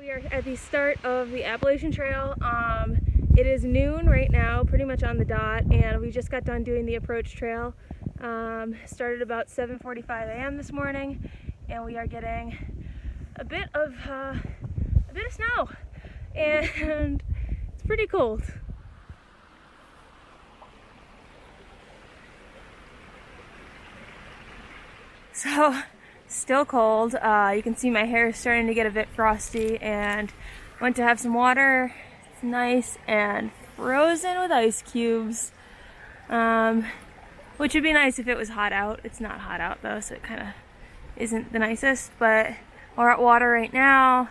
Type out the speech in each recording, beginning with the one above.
We are at the start of the Appalachian Trail. It is noon right now, pretty much on the dot, and we just got done doing the approach trail. Started about 7:45 a.m. this morning, and we are getting a bit of snow, and it's pretty cold. So, still cold. You can see my hair is starting to get a bit frosty, and went to have some water. It's nice and frozen with ice cubes, which would be nice if it was hot out. It's not hot out though, so it kind of isn't the nicest, but we're at water right now.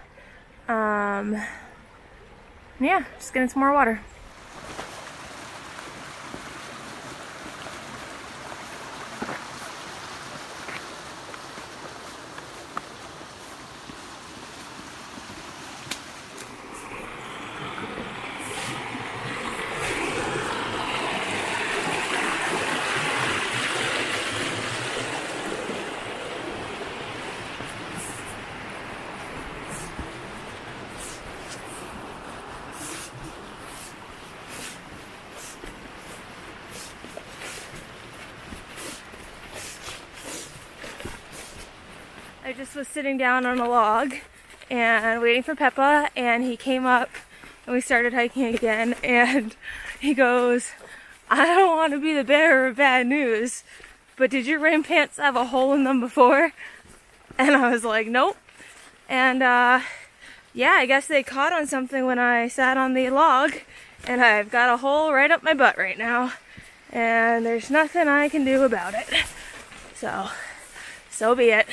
Yeah, just getting some more water. I just was sitting down on a log and waiting for Peppa, and he came up and we started hiking again, and he goes, "I don't want to be the bearer of bad news, but did your rain pants have a hole in them before?" And I was like, "Nope." And yeah, I guess they caught on something when I sat on the log, and I've got a hole right up my butt right now, and there's nothing I can do about it. So be it.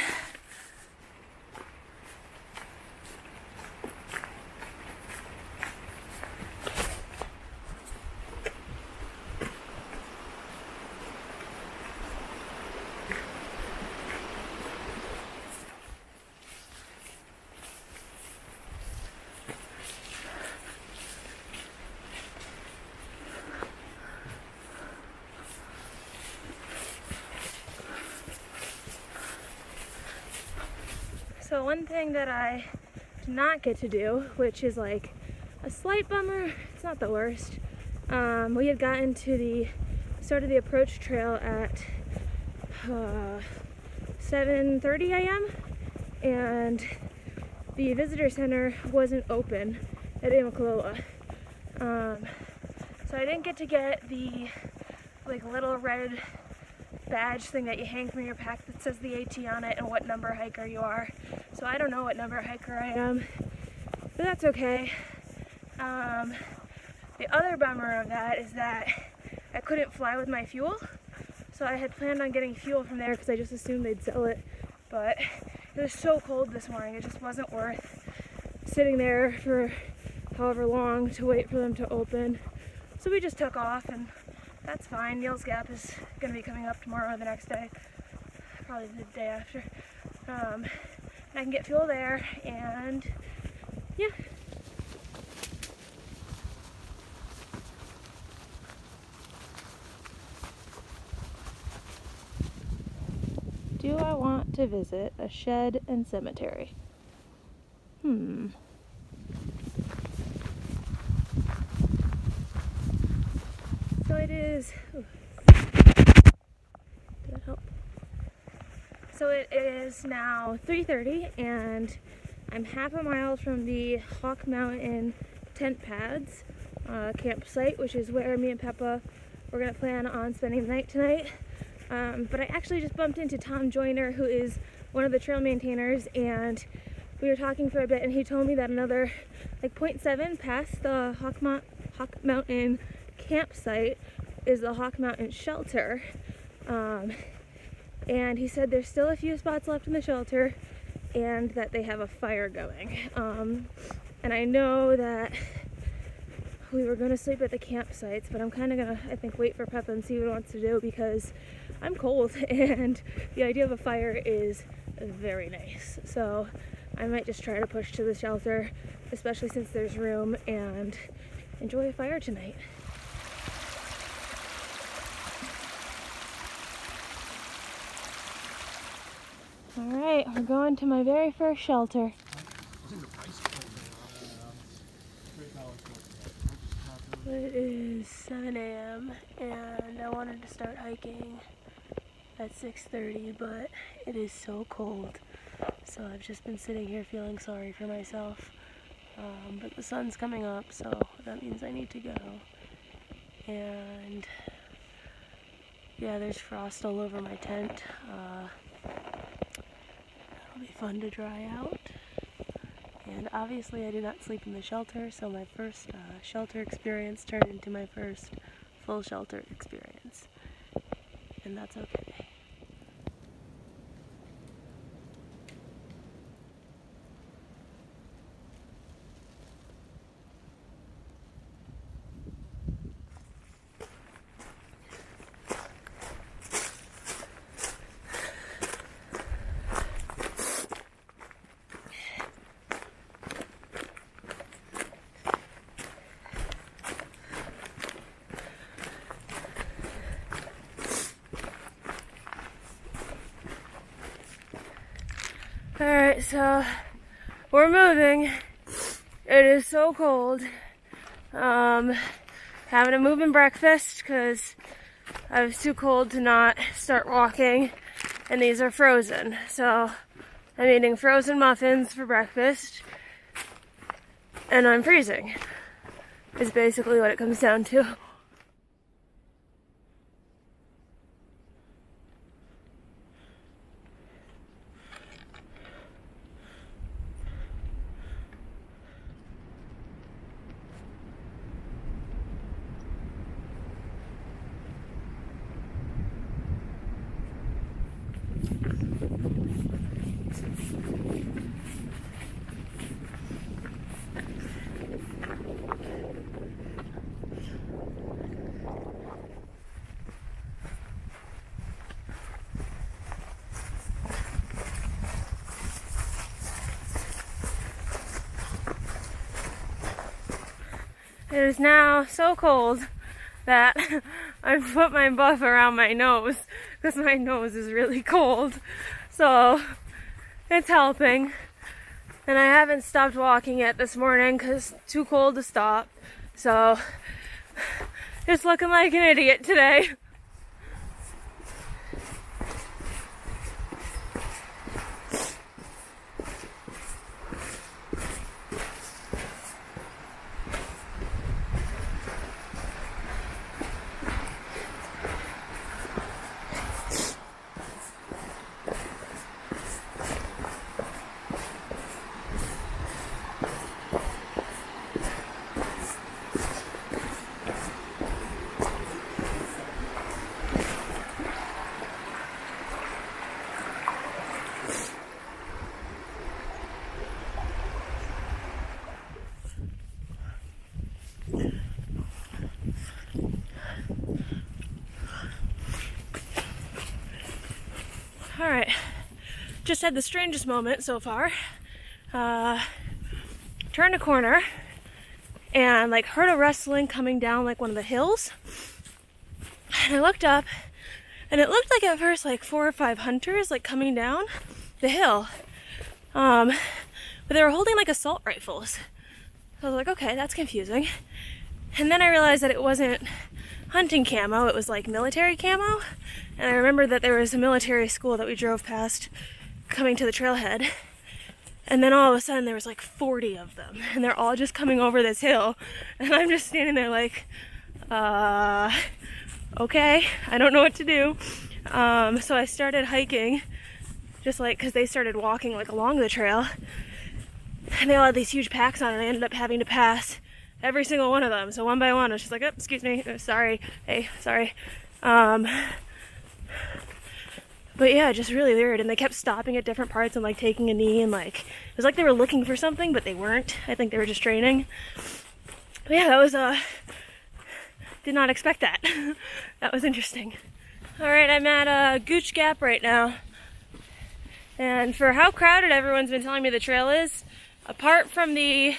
So one thing that I did not get to do, which is like a slight bummer, it's not the worst. We had gotten to started the approach trail at 7:30 a.m. and the visitor center wasn't open at Immokalee. So I didn't get to get the little red badge thing that you hang from your pack that says the AT on it and what number hiker you are. So I don't know what number hiker I am, but that's okay. The other bummer of that is that I couldn't fly with my fuel. So I had planned on getting fuel from there because I just assumed they'd sell it, but it was so cold this morning, it just wasn't worth sitting there for however long to wait for them to open. So we just took off, and that's fine. Neels Gap is going to be coming up tomorrow or the next day, probably the day after. And I can get fuel there, and yeah. Do I want to visit a shed and cemetery? So it is, ooh, did that help? So it is now 3:30, and I'm half a mile from the Hawk Mountain tent pads campsite, which is where me and Peppa were going to plan on spending the night tonight. But I actually just bumped into Tom Joyner, who is one of the trail maintainers, and we were talking for a bit, and he told me that another 0.7 past the Hawk Mountain campsite is the Hawk Mountain shelter, and he said there's still a few spots left in the shelter and that they have a fire going, and I know that we were going to sleep at the campsites, but I'm kind of gonna, I think, wait for Peppa and see what he wants to do, because I'm cold and the idea of a fire is very nice. So I might just try to push to the shelter, especially since there's room, and enjoy a fire tonight. All right, we're going to my very first shelter. It is 7 a.m. and I wanted to start hiking at 6:30, but it is so cold. So I've just been sitting here feeling sorry for myself. But the sun's coming up, so that means I need to go. And yeah, there's frost all over my tent. It'll be fun to dry out. And obviously I did not sleep in the shelter, so my first shelter experience turned into my first full shelter experience. And that's okay. Alright, so we're moving. It is so cold. Having a moving breakfast because I was too cold to not start walking, and these are frozen. So I'm eating frozen muffins for breakfast, and I'm freezing. Is basically what it comes down to. It is now so cold that I've put my buff around my nose because my nose is really cold. So it's helping. And I haven't stopped walking yet this morning because it's too cold to stop. So just looking like an idiot today. Alright, just had the strangest moment so far. Turned a corner and like heard a rustling coming down like one of the hills. And I looked up and it looked like at first like 4 or 5 hunters like coming down the hill. But they were holding like assault rifles. So I was like, okay, that's confusing. And then I realized that it wasn't hunting camo, it was like military camo. And I remember that there was a military school that we drove past coming to the trailhead. And then all of a sudden there was like 40 of them. And they're all just coming over this hill. And I'm just standing there like, okay, I don't know what to do. So I started hiking, just like, cause they started walking like along the trail. And they all had these huge packs on and I ended up having to pass every single one of them. So one by one, I was just like, oh, excuse me, sorry, hey, sorry. But yeah, just really weird. And they kept stopping at different parts and like taking a knee and like, it was like they were looking for something, but they weren't. I think they were just training. But yeah, that was, did not expect that. That was interesting. All right, I'm at Neels Gap right now. And for how crowded everyone's been telling me the trail is, apart from the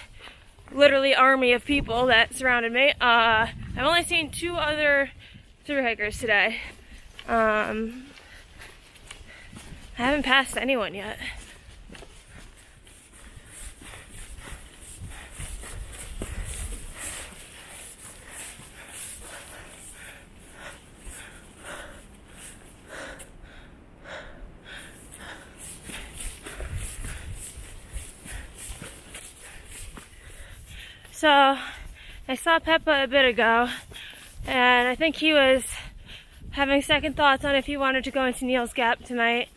literally army of people that surrounded me, I've only seen 2 other thru hikers today. I haven't passed anyone yet. So I saw Peppa a bit ago, and I think he was having second thoughts on if he wanted to go into Neels Gap tonight.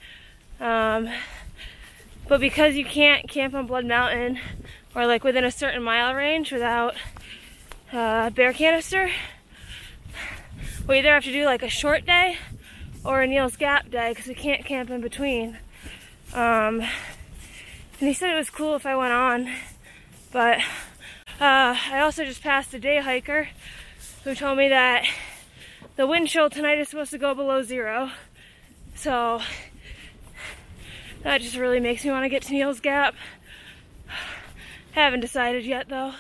But because you can't camp on Blood Mountain or like within a certain mile range without a bear canister, we either have to do like a short day or a Neels Gap day because we can't camp in between. And he said it was cool if I went on, but I also just passed a day hiker who told me that the wind chill tonight is supposed to go below 0. So that just really makes me want to get to Neels Gap. Haven't decided yet though.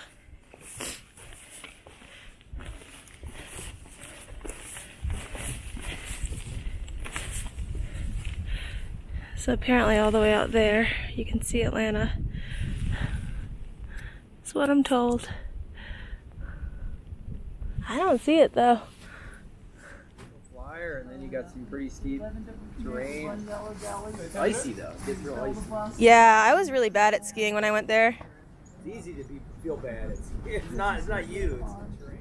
So apparently all the way out there you can see Atlanta. That's what I'm told. I don't see it though. Flyer, and then you got some pretty steep terrain. It's icy though. It gets real icy. Yeah, I was really bad at skiing when I went there. It's easy to feel bad. It's not you. It's the terrain.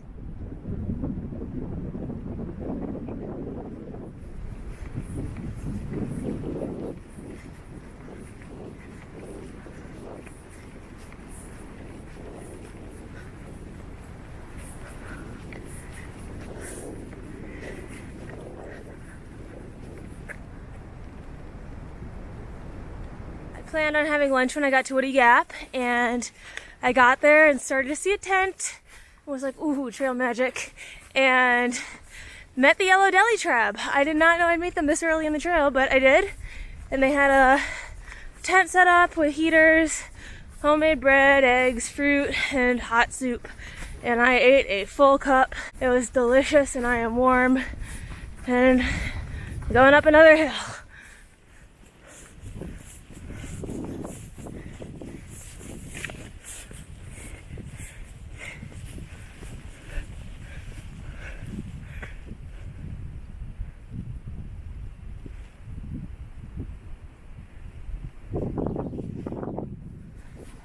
Planned on having lunch when I got to Woody Gap, and I got there and started to see a tent. I was like, ooh, trail magic, and met the Yellow Deli Trab. I did not know I'd meet them this early in the trail, but I did. And they had a tent set up with heaters, homemade bread, eggs, fruit, and hot soup. And I ate a full cup. It was delicious, and I am warm and going up another hill.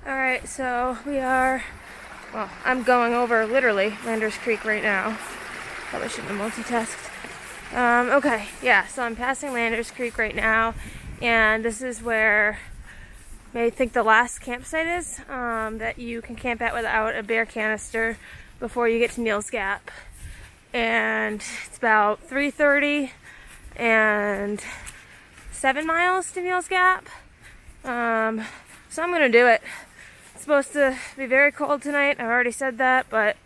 Alright, so we are, well, I'm going over literally Landers Creek right now. Probably shouldn't have multitasked. Okay, yeah, so I'm passing Landers Creek right now, and this is where I think the last campsite is, that you can camp at without a bear canister before you get to Neels Gap. And it's about 3:30 and 7 miles to Neels Gap. So I'm gonna do it. It's supposed to be very cold tonight. I've already said that, but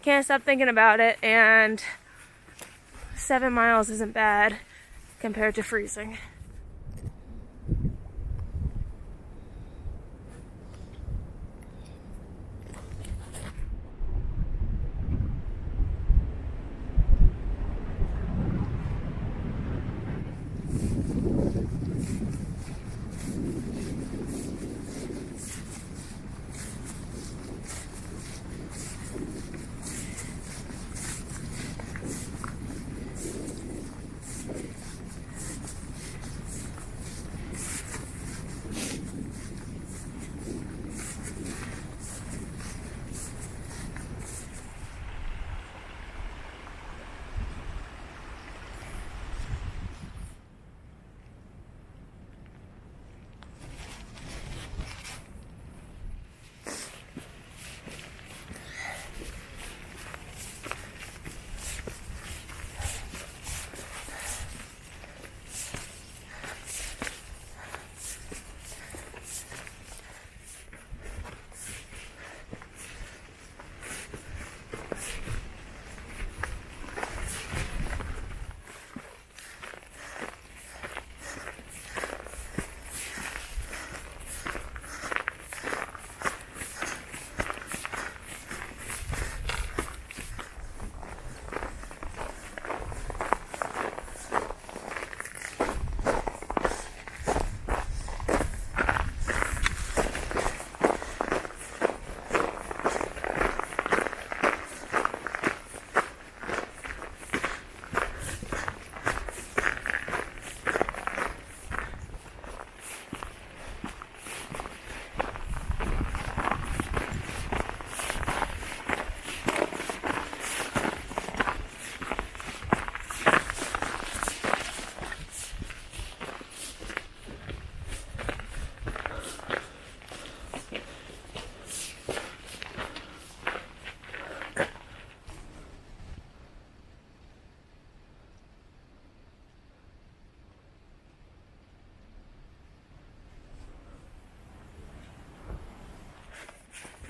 can't stop thinking about it. And 7 miles isn't bad compared to freezing.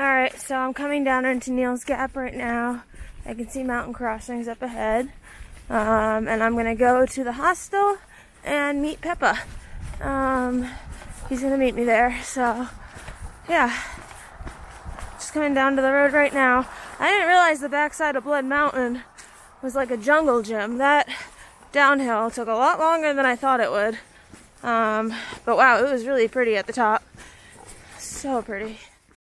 Alright, so I'm coming down into Neels Gap right now. I can see mountain crossings up ahead. And I'm gonna go to the hostel and meet Peppa. He's gonna meet me there, so yeah. Just coming down to the road right now. I didn't realize the backside of Blood Mountain was like a jungle gym. That downhill took a lot longer than I thought it would. But wow, it was really pretty at the top. So pretty.